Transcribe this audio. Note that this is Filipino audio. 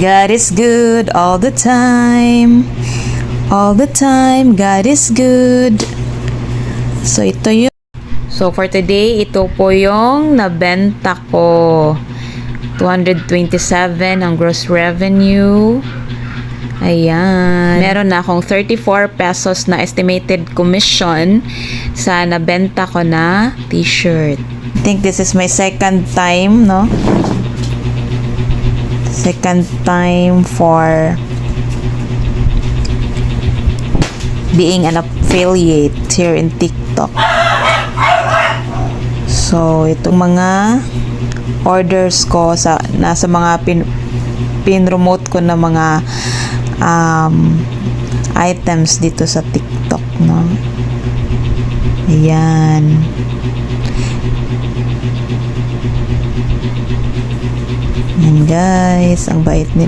God is good all the time. All the time, God is good. So, ito yung... So, for today, ito po yung nabenta ko. 227 ang gross revenue. Ayan. Meron na akong 34 pesos na estimated commission sa nabenta ko na t-shirt. I think this is my second time, no? Second time for being an affiliate here in TikTok. So, itong mga orders ko nasa mga pin-remote ko na mga items dito sa TikTok, no? Ayan. Ayan guys, ang bait nila.